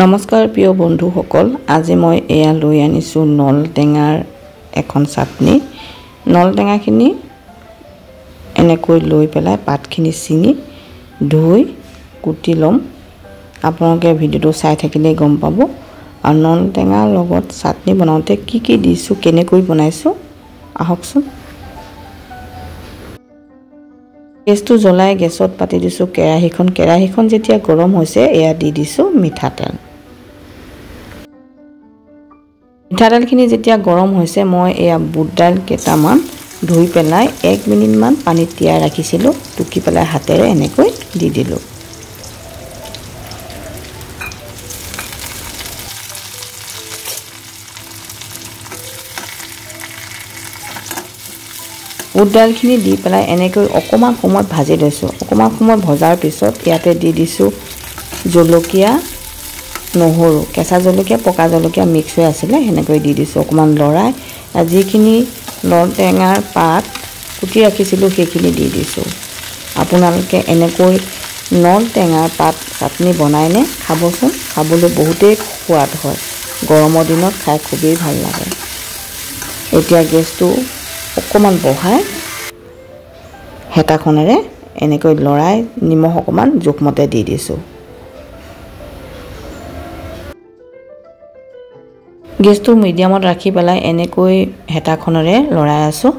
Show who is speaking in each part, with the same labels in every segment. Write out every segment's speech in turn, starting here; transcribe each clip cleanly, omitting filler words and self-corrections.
Speaker 1: নমস্কাৰ প্ৰিয় বন্ধুসকল, আজি মই এয়া লৈ আনিছোঁ নল টেঙাৰ এখন চাটনি। নল টেঙাখিনি এনেকৈ লৈ পেলাই পাতখিনি ছিঙি ধুই কুটি ল'ম। আপোনালোকে ভিডিঅ'টো চাই থাকিলে গম পাব। আৰু নল টেঙাৰ লগত চাটনি বনাওঁতে কি কি দিছোঁ, কেনেকৈ বনাইছোঁ আহকচোন। গেছটো জ্বলাই গেছত পাতি দিছোঁ কেৰাহীখন যেতিয়া গৰম হৈছে এয়া দি দিছোঁ মিঠাতেল। মিঠাতেলখিনি যেতিয়া গৰম হৈছে মই এয়া বুট দাইল কেইটামান ধুই পেলাই 1 মিনিটমান পানীত তিয়াই ৰাখিছিলোঁ, টুকি পেলাই হাতেৰে এনেকৈ দি দিলোঁ। বুট দাইলখিনি দি পেলাই এনেকৈ অকণমান সময় ভাজি লৈছোঁ। অকণমান সময় ভজাৰ পিছত ইয়াতে দি দিছোঁ জলকীয়া, নহৰু, কেঁচা জলকীয়া, পকা জলকীয়া মিক্স হৈ আছিলে, সেনেকৈ দি দিছোঁ। অকণমান লৰাই যিখিনি নল টেঙাৰ পাত কুটি ৰাখিছিলোঁ সেইখিনি দি দিছোঁ। আপোনালোকে এনেকৈ নল টেঙাৰ পাত চাটনি বনাইনে খাবচোন, খাবলৈ বহুতেই সোৱাদ হয়। গৰমৰ দিনত খাই খুবেই ভাল লাগে। এতিয়া গেছটো অকণমান বঢ়াই হেতাখনেৰে এনেকৈ লৰাই নিমখ অকণমান জোখমতে দি দিছোঁ। গেছটো মিডিয়ামত ৰাখি পেলাই এনেকৈ হেতাখনেৰে লৰাই আছোঁ।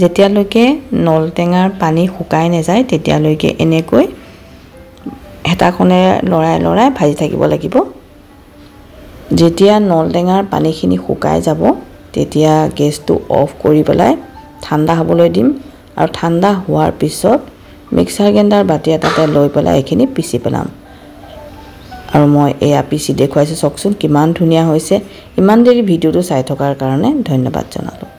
Speaker 1: যেতিয়ালৈকে নল টেঙাৰ পানী শুকাই নাযায় তেতিয়ালৈকে এনেকৈ হেতাখনেৰে লৰাই ভাজি থাকিব লাগিব। যেতিয়া নল টেঙাৰ পানীখিনি শুকাই যাব তেতিয়া গেছটো অফ কৰি পেলাই ঠাণ্ডা হ'বলৈ দিম। আৰু ঠাণ্ডা হোৱাৰ পিছত মিক্সাৰ গ্ৰাইণ্ডাৰ বাতি এটাতে লৈ পেলাই এইখিনি পিচি পেলাম। আৰু মই এয়া পিচি দেখুৱাইছোঁ, চাওকচোন কিমান ধুনীয়া হৈছে। ইমান দেৰি ভিডিঅ'টো চাই থকাৰ কাৰণে ধন্যবাদ জনালোঁ।